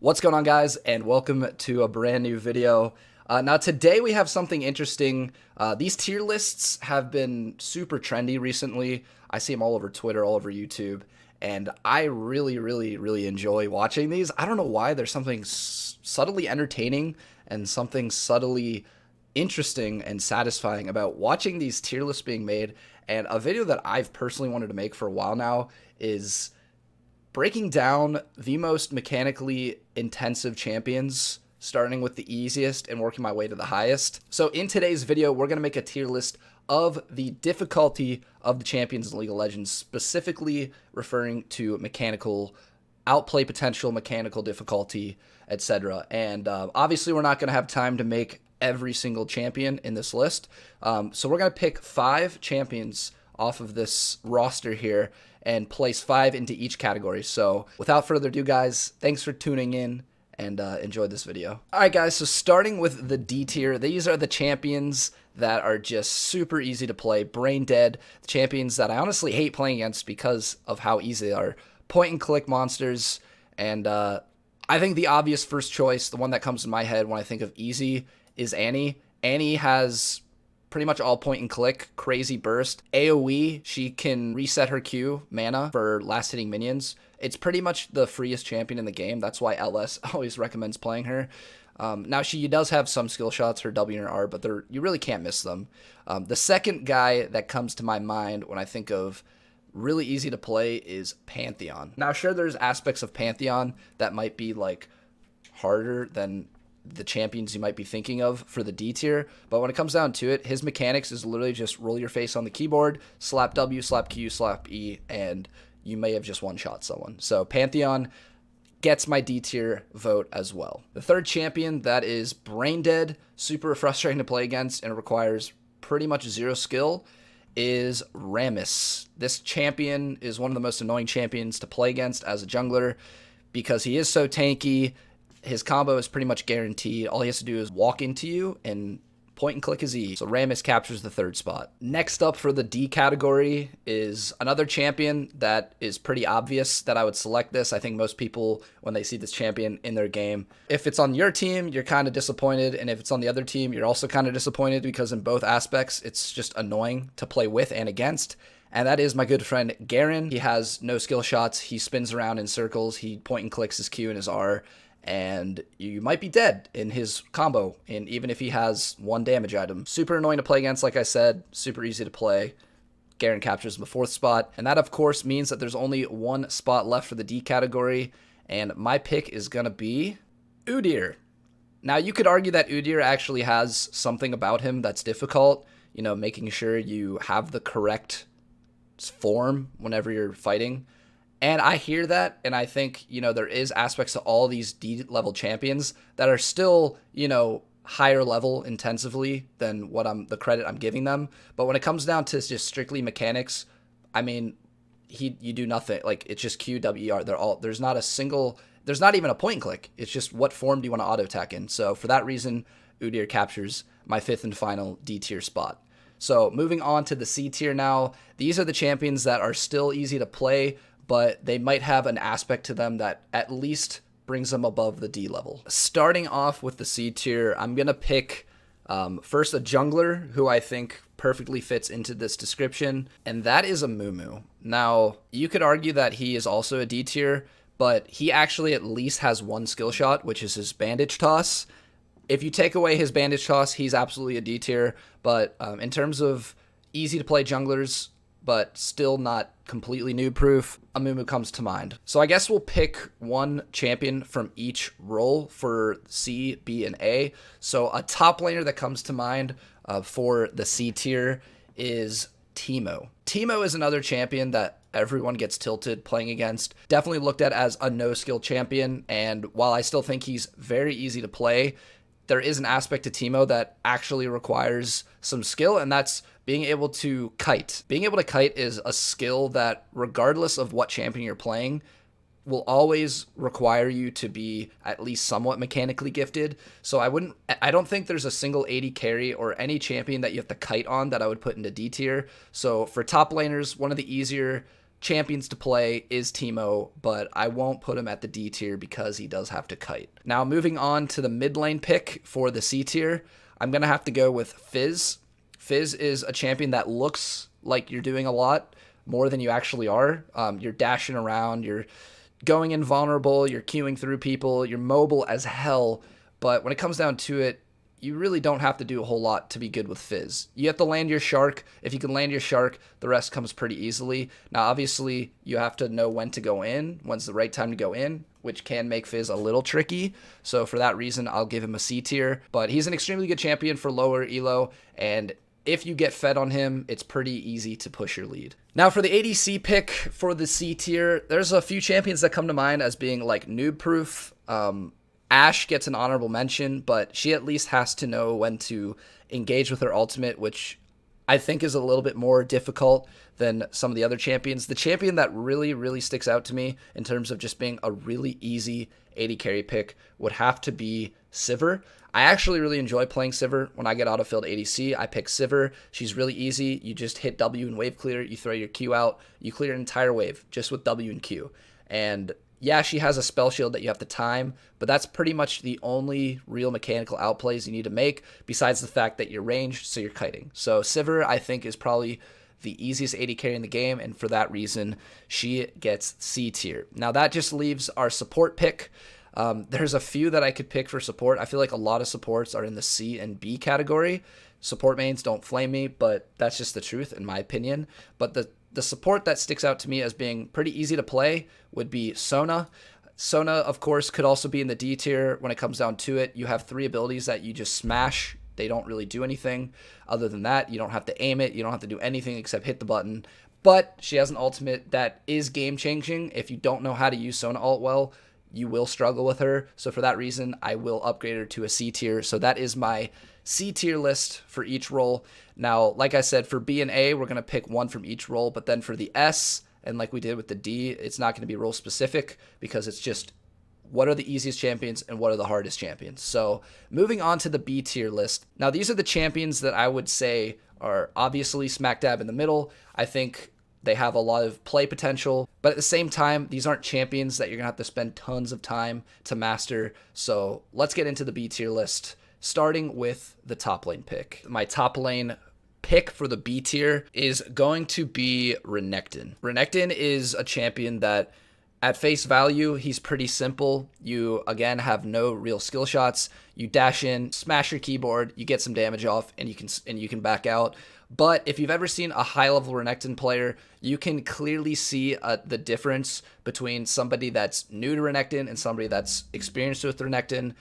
What's going on, guys, and welcome to a brand new video. Now today we have something interesting. These tier lists have been super trendy recently. I see them all over Twitter, all over YouTube, and I really enjoy watching these. I don't know why. There's something subtly entertaining and something subtly interesting and satisfying about watching these tier lists being made. And a video that I've personally wanted to make for a while now is breaking down the most mechanically intensive champions, starting with the easiest and working my way to the highest. So in today's video, we're going to make a tier list of the difficulty of the champions in League of Legends, specifically referring to mechanical outplay potential, mechanical difficulty, etc. And obviously we're not going to have time to make every single champion in this list. So we're going to pick 5 champions off of this roster here and place 5 into each category. So without further ado, guys, thanks for tuning in and enjoy this video. All right, guys, so starting with the D tier, these are the champions that are just super easy to play, brain dead, the champions that I honestly hate playing against because of how easy they are. Point and click monsters, and I think the obvious first choice, the one that comes to my head when I think of easy, is Annie. Annie has pretty much all point and click, crazy burst. AoE, she can reset her Q mana for last hitting minions. It's pretty much the freest champion in the game. That's why LS always recommends playing her. Now, she does have some skill shots, her W and her R, but you really can't miss them. The second guy that comes to my mind when I think of really easy to play is Pantheon. Now, sure, there's aspects of Pantheon that might be like harder than the champions you might be thinking of for the D tier, but when it comes down to it, his mechanics is literally just roll your face on the keyboard, slap W, slap Q, slap E, and you may have just one-shot someone. So Pantheon gets my D tier vote as well. The third champion that is brain dead, super frustrating to play against, and requires pretty much zero skill is Rammus. This champion is one of the most annoying champions to play against as a jungler because he is so tanky. His combo is pretty much guaranteed. All he has to do is walk into you and point and click his E. So Rammus captures the third spot. Next up for the D category is another champion that is pretty obvious that I would select this. I think most people, when they see this champion in their game, if it's on your team, you're kind of disappointed. And if it's on the other team, you're also kind of disappointed because in both aspects, it's just annoying to play with and against. And that is my good friend Garen. He has no skill shots. He spins around in circles. He point and clicks his Q and his R, and you might be dead in his combo, and even if he has one damage item. Super annoying to play against, like I said, super easy to play. Garen captures the 4th spot, and that of course means that there's only one spot left for the D category, and my pick is gonna be Udyr. Now, you could argue that Udyr actually has something about him that's difficult, you know, making sure you have the correct form whenever you're fighting. And I hear that, and I think, you know, there is aspects to all these D-level champions that are still, you know, higher level intensively than what the credit I'm giving them. But when it comes down to just strictly mechanics, I mean, you do nothing. Like, it's just Q, W, R. There's not even a point and click. It's just what form do you want to auto attack in. So for that reason, Udyr captures my 5th and final D tier spot. So moving on to the C tier now, these are the champions that are still easy to play, but they might have an aspect to them that at least brings them above the D level. Starting off with the C tier, I'm going to pick first a jungler who I think perfectly fits into this description, and that is Amumu. Now, you could argue that he is also a D tier, but he actually at least has one skill shot, which is his bandage toss. If you take away his bandage toss, he's absolutely a D tier, but in terms of easy to play junglers, but still not completely noob-proof, Amumu comes to mind. So I guess we'll pick one champion from each role for C, B, and A. So a top laner that comes to mind for the C tier is Teemo. Teemo is another champion that everyone gets tilted playing against. Definitely looked at as a no-skill champion, and while I still think he's very easy to play, there is an aspect to Teemo that actually requires some skill, and that's being able to kite. Being able to kite is a skill that, regardless of what champion you're playing, will always require you to be at least somewhat mechanically gifted. So I don't think there's a single AD carry or any champion that you have to kite on that I would put into D tier. So for top laners, one of the easier champions to play is Teemo, but I won't put him at the D tier because he does have to kite. Now, moving on to the mid lane pick for the C tier, I'm going to have to go with Fizz. Fizz is a champion that looks like you're doing a lot more than you actually are. You're dashing around, you're going invulnerable, you're queuing through people, you're mobile as hell, but when it comes down to it, you really don't have to do a whole lot to be good with Fizz. You have to land your Shark. If you can land your Shark, the rest comes pretty easily. Now, obviously, you have to know when to go in, when's the right time to go in, which can make Fizz a little tricky. So for that reason, I'll give him a C tier. But he's an extremely good champion for lower elo, and if you get fed on him, it's pretty easy to push your lead. Now, for the ADC pick for the C tier, there's a few champions that come to mind as being like noob-proof. Ashe gets an honorable mention, but she at least has to know when to engage with her ultimate, which I think is a little bit more difficult than some of the other champions. The champion that really sticks out to me in terms of just being a really easy AD carry pick would have to be Sivir. I actually really enjoy playing Sivir. When I get autofilled ADC, I pick Sivir. She's really easy. You just hit W and wave clear. You throw your Q out. You clear an entire wave just with W and Q. And yeah, she has a spell shield that you have to time, but that's pretty much the only real mechanical outplays you need to make, besides the fact that you're ranged, so you're kiting. So Sivir, I think, is probably the easiest AD carry in the game, and for that reason, she gets C tier. Now, that just leaves our support pick. There's a few that I could pick for support. I feel like a lot of supports are in the C and B category. Support mains, don't flame me, but that's just the truth, in my opinion. But the support that sticks out to me as being pretty easy to play would be Sona. Sona, of course, could also be in the D tier when it comes down to it. You have 3 abilities that you just smash. They don't really do anything. Other than that, you don't have to aim it. You don't have to do anything except hit the button. But she has an ultimate that is game-changing. If you don't know how to use Sona ult well, you will struggle with her. So for that reason, I will upgrade her to a C tier. So that is my C tier list for each role. Now, like I said, for B and A, we're going to pick one from each role, but then for the S, and like we did with the D, it's not going to be role specific because it's just what are the easiest champions and what are the hardest champions. So moving on to the B tier list. Now, these are the champions that I would say are obviously smack dab in the middle. I think they have a lot of play potential, but at the same time, these aren't champions that you're going to have to spend tons of time to master. So let's get into the B tier list, starting with the top lane pick. My top lane pick for the B tier is going to be Renekton. Renekton is a champion that at face value, he's pretty simple. You, again, have no real skill shots. You dash in, smash your keyboard, you get some damage off, and you can back out. But if you've ever seen a high-level Renekton player, you can clearly see the difference between somebody that's new to Renekton and somebody that's experienced with Renekton.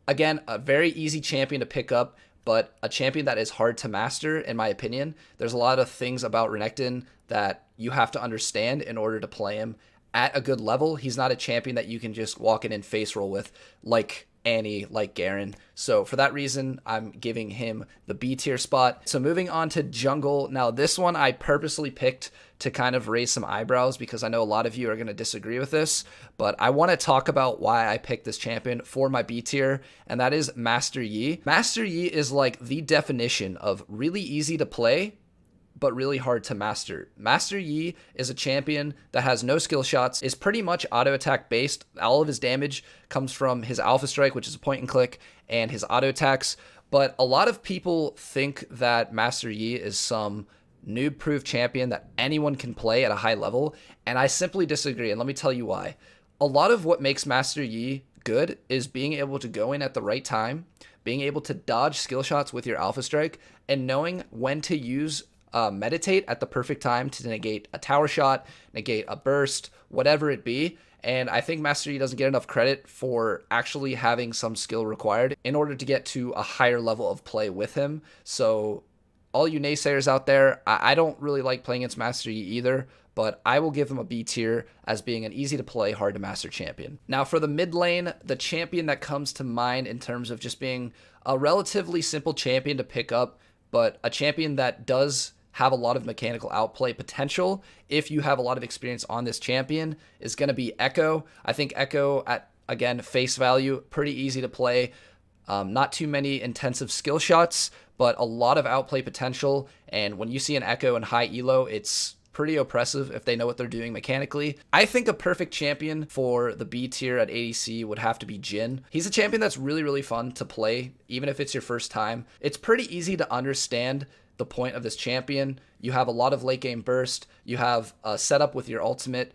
Again, a very easy champion to pick up, but a champion that is hard to master, in my opinion. There's a lot of things about Renekton that you have to understand in order to play him at a good level. He's not a champion that you can just walk in and face roll with like Annie, like Garen. So for that reason, I'm giving him the B tier spot. So moving on to jungle. Now this one I purposely picked to kind of raise some eyebrows because I know a lot of you are going to disagree with this, but I want to talk about why I picked this champion for my B tier, and that is Master Yi. Master Yi is like the definition of really easy to play, but really hard to master. Master Yi is a champion that has no skill shots, is pretty much auto attack based. All of his damage comes from his Alpha Strike, which is a point and click, and his auto attacks. But a lot of people think that Master Yi is some noob-proof champion that anyone can play at a high level, and I simply disagree, and let me tell you why. A lot of what makes Master Yi good is being able to go in at the right time, being able to dodge skill shots with your Alpha Strike, and knowing when to use meditate at the perfect time to negate a tower shot, negate a burst, whatever it be. And I think Master Yi doesn't get enough credit for actually having some skill required in order to get to a higher level of play with him. So all you naysayers out there, I don't really like playing against Master Yi either, but I will give him a B tier as being an easy to play, hard to master champion. Now for the mid lane, the champion that comes to mind in terms of just being a relatively simple champion to pick up, but a champion that does have a lot of mechanical outplay potential if you have a lot of experience on this champion, is going to be Echo. I think Echo at, again, face value, pretty easy to play. Not too many intensive skill shots, but a lot of outplay potential. And when you see an Echo in high elo, it's pretty oppressive if they know what they're doing mechanically. I think a perfect champion for the B tier at ADC would have to be Jhin. He's a champion that's really, really fun to play, even if it's your first time. It's pretty easy to understand the point of this champion. You have a lot of late game burst. You have a setup with your ultimate.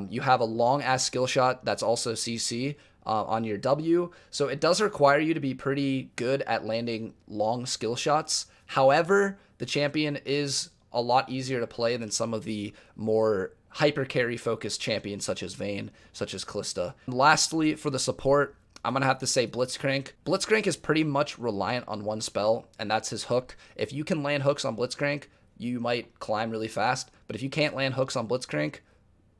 You have a long ass skill shot that's also CC on your W. So it does require you to be pretty good at landing long skill shots. However, the champion is a lot easier to play than some of the more hyper carry focused champions such as Vayne, such as Kalista. And lastly, for the support, I'm going to have to say Blitzcrank. Blitzcrank is pretty much reliant on one spell, and that's his hook. If you can land hooks on Blitzcrank, you might climb really fast. But if you can't land hooks on Blitzcrank,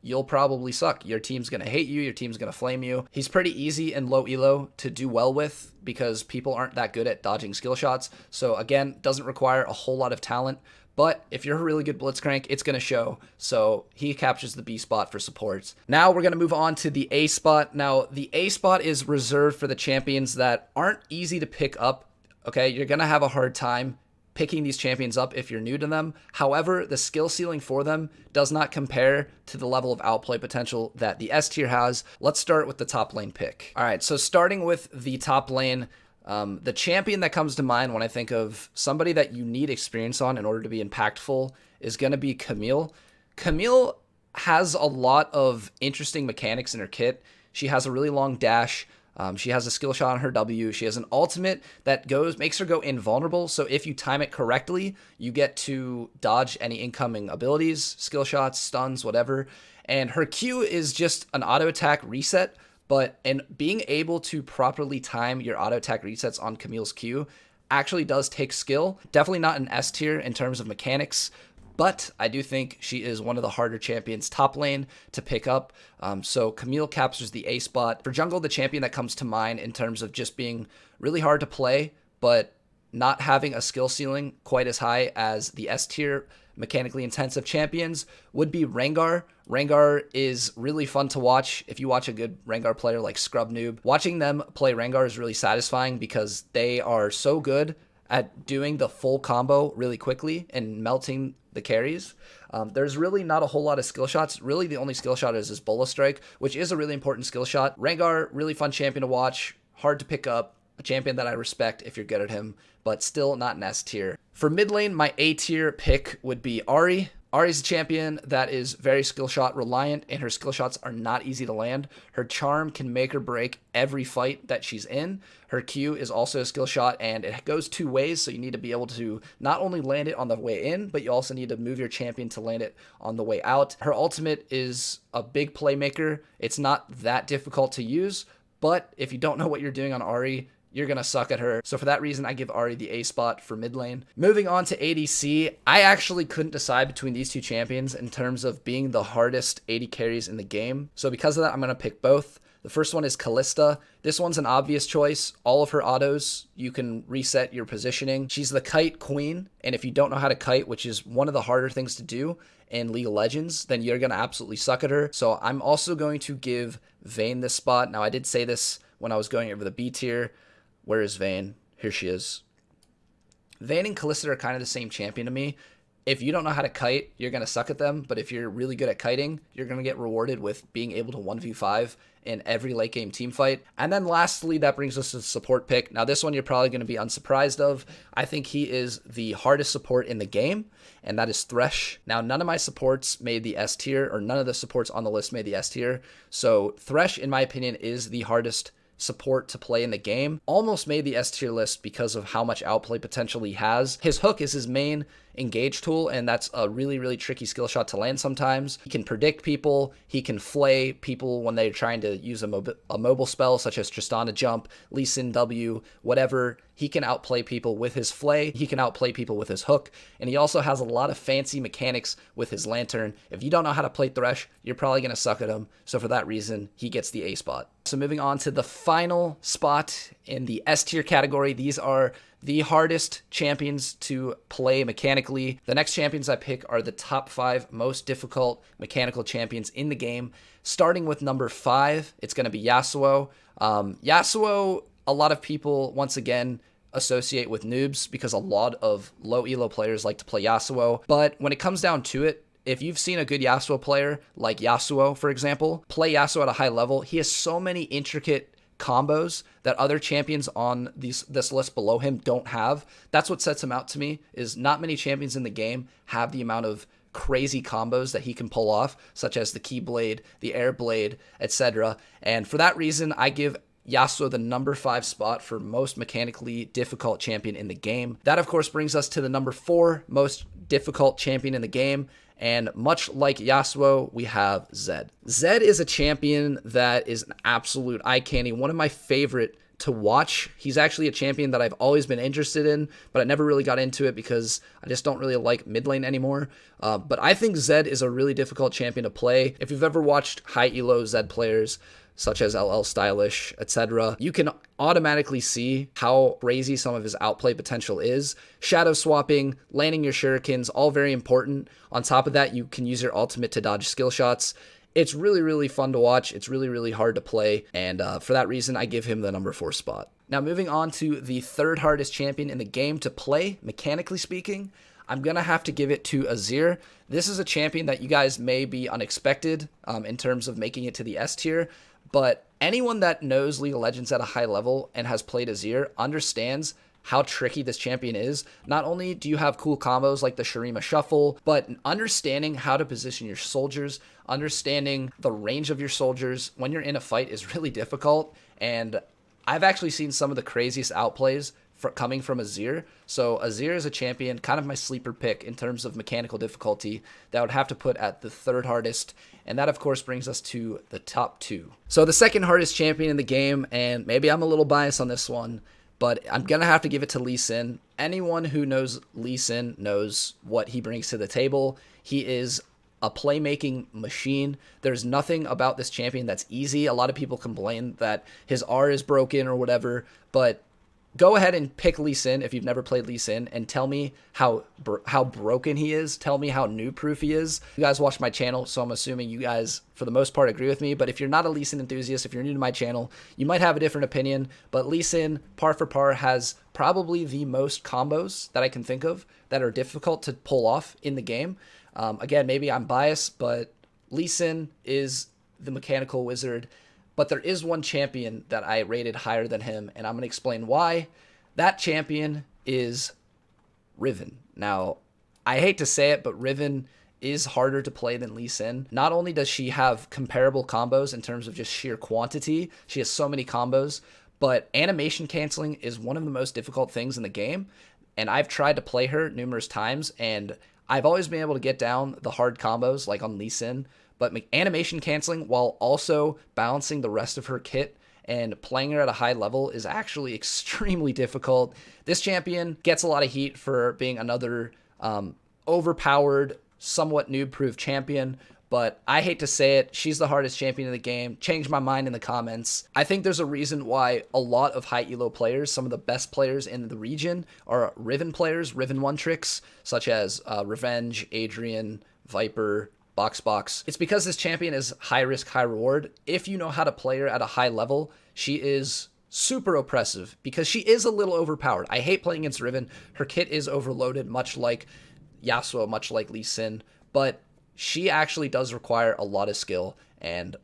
you'll probably suck. Your team's going to hate you. Your team's going to flame you. He's pretty easy in low elo to do well with because people aren't that good at dodging skill shots. So again, doesn't require a whole lot of talent. But if you're a really good Blitzcrank, it's going to show. So he captures the B spot for supports. Now we're going to move on to the A spot. Now the A spot is reserved for the champions that aren't easy to pick up. Okay, you're going to have a hard time picking these champions up if you're new to them. However, the skill ceiling for them does not compare to the level of outplay potential that the S tier has. Let's start with the top lane pick. All right, so starting with the top lane, the champion that comes to mind when I think of somebody that you need experience on in order to be impactful is going to be Camille. Camille has a lot of interesting mechanics in her kit. She has a really long dash. She has a skill shot on her W. She has an ultimate that makes her go invulnerable. So if you time it correctly, you get to dodge any incoming abilities, skill shots, stuns, whatever. And her Q is just an auto attack reset. But in being able to properly time your auto attack resets on Camille's Q actually does take skill. Definitely not an S tier in terms of mechanics, but I do think she is one of the harder champions top lane to pick up. So Camille captures the A spot. For jungle, the champion that comes to mind in terms of just being really hard to play, but not having a skill ceiling quite as high as the S tier mechanically intensive champions would be Rengar. Rengar is really fun to watch. If you watch a good Rengar player like Scrub Noob, watching them play Rengar is really satisfying because they are so good at doing the full combo really quickly and melting the carries. There's really not a whole lot of skill shots. Really, the only skill shot is his Bola Strike, which is a really important skill shot. Rengar, really fun champion to watch, hard to pick up, a champion that I respect if you're good at him, but still not an S tier. For mid lane, my A tier pick would be Ahri. Ahri's a champion that is very skill shot reliant, and her skill shots are not easy to land. Her charm can make or break every fight that she's in. Her Q is also a skill shot, and it goes two ways, so you need to be able to not only land it on the way in, but you also need to move your champion to land it on the way out. Her ultimate is a big playmaker. It's not that difficult to use, but if you don't know what you're doing on Ahri, you're going to suck at her. So for that reason, I give Ahri the A spot for mid lane. Moving on to ADC, I actually couldn't decide between these two champions in terms of being the hardest AD carries in the game. So because of that, I'm going to pick both. The first one is Kalista. This one's an obvious choice. All of her autos, you can reset your positioning. She's the kite queen, and if you don't know how to kite, which is one of the harder things to do in League of Legends, then you're going to absolutely suck at her. So I'm also going to give Vayne this spot. Now, I did say this when I was going over the B tier. Where is Vayne? Here she is. Vayne and Kalista are kind of the same champion to me. If you don't know how to kite, you're going to suck at them. But if you're really good at kiting, you're going to get rewarded with being able to 1v5 in every late game team fight. And then lastly, that brings us to the support pick. Now, this one you're probably going to be unsurprised of. I think he is the hardest support in the game, and that is Thresh. Now, none of my supports made the S tier, or none of the supports on the list made the S tier. So Thresh, in my opinion, is the hardest support to play in the game. Almost made the S tier list because of how much outplay potential he has. His hook is his main engage tool, and that's a really, really tricky skill shot to land sometimes. He can predict people. He can flay people when they're trying to use a mobile spell, such as Tristana Jump, Lee Sin W, whatever. He can outplay people with his flay. He can outplay people with his hook. And he also has a lot of fancy mechanics with his lantern. If you don't know how to play Thresh, you're probably going to suck at him. So for that reason, he gets the A spot. So moving on to the final spot in the S tier category. These are the hardest champions to play mechanically. The next champions I pick are the top 5 most difficult mechanical champions in the game. Starting with number 5, it's going to be Yasuo. Yasuo, a lot of people, once again, associate with noobs because a lot of low elo players like to play Yasuo. But when it comes down to it, if you've seen a good Yasuo player, like Yasuo, for example, play Yasuo at a high level, he has so many intricate combos that other champions on this list below him don't have. That's what sets him out to me, is not many champions in the game have the amount of crazy combos that he can pull off, such as the Keyblade, the Air Blade, etc. And for that reason, I give Yasuo the number 5 spot for most mechanically difficult champion in the game. That, of course, brings us to the number 4 most difficult champion in the game. And much like Yasuo, we have Zed. Zed is a champion that is an absolute eye candy, one of my favorite to watch. He's actually a champion that I've always been interested in, but I never really got into it because I just don't really like mid lane anymore. But I think Zed is a really difficult champion to play. If you've ever watched high elo Zed players, such as LL Stylish, etc., you can automatically see how crazy some of his outplay potential is. Shadow swapping, landing your shurikens, all very important. On top of that, you can use your ultimate to dodge skill shots. It's really, really fun to watch. It's really, really hard to play. And for that reason, I give him the number 4 spot. Now, moving on to the third hardest champion in the game to play, mechanically speaking, I'm going to have to give it to Azir. This is a champion that you guys may be unexpected in terms of making it to the S tier. But anyone that knows League of Legends at a high level and has played Azir understands how tricky this champion is. Not only do you have cool combos like the Shurima Shuffle, but understanding how to position your soldiers, understanding the range of your soldiers when you're in a fight is really difficult. And I've actually seen some of the craziest outplays coming from Azir. So Azir is a champion, kind of my sleeper pick in terms of mechanical difficulty that I would have to put at the third hardest. And that, of course, brings us to the top 2. So the second hardest champion in the game, and maybe I'm a little biased on this one, but I'm going to have to give it to Lee Sin. Anyone who knows Lee Sin knows what he brings to the table. He is a playmaking machine. There's nothing about this champion that's easy. A lot of people complain that his R is broken or whatever, but go ahead and pick Lee Sin if you've never played Lee Sin and tell me how broken he is. Tell me how noob-proof he is. You guys watch my channel, so I'm assuming you guys, for the most part, agree with me. But if you're not a Lee Sin enthusiast, if you're new to my channel, you might have a different opinion. But Lee Sin, par for par, has probably the most combos that I can think of that are difficult to pull off in the game. Again, maybe I'm biased, but Lee Sin is the mechanical wizard. But there is one champion that I rated higher than him, and I'm going to explain why. That champion is Riven. Now, I hate to say it, but Riven is harder to play than Lee Sin. Not only does she have comparable combos in terms of just sheer quantity, she has so many combos, but animation canceling is one of the most difficult things in the game. And I've tried to play her numerous times, and I've always been able to get down the hard combos, like on Lee Sin. But animation canceling while also balancing the rest of her kit and playing her at a high level is actually extremely difficult. This champion gets a lot of heat for being another overpowered, somewhat noob-proof champion, but I hate to say it, she's the hardest champion in the game. Change my mind in the comments. I think there's a reason why a lot of high elo players, some of the best players in the region, are Riven players, Riven one-tricks, such as Revenge, Adrian, Viper, Box. It's because this champion is high risk, high reward. If you know how to play her at a high level, she is super oppressive because she is a little overpowered. I hate playing against Riven. Her kit is overloaded, much like Yasuo, much like Lee Sin, but she actually does require a lot of skill, and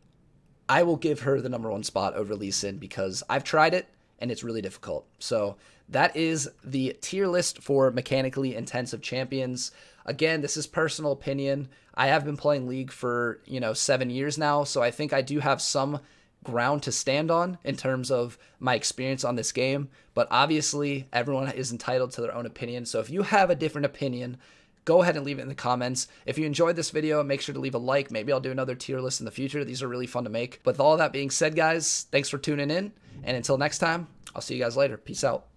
I will give her the number 1 spot over Lee Sin because I've tried it and it's really difficult. So that is the tier list for mechanically intensive champions. Again, this is personal opinion. I have been playing League for, 7 years now, so I think I do have some ground to stand on in terms of my experience on this game, but obviously everyone is entitled to their own opinion. So if you have a different opinion, go ahead and leave it in the comments. If you enjoyed this video, make sure to leave a like. Maybe I'll do another tier list in the future. These are really fun to make. But with all that being said, guys, thanks for tuning in, and until next time, I'll see you guys later. Peace out.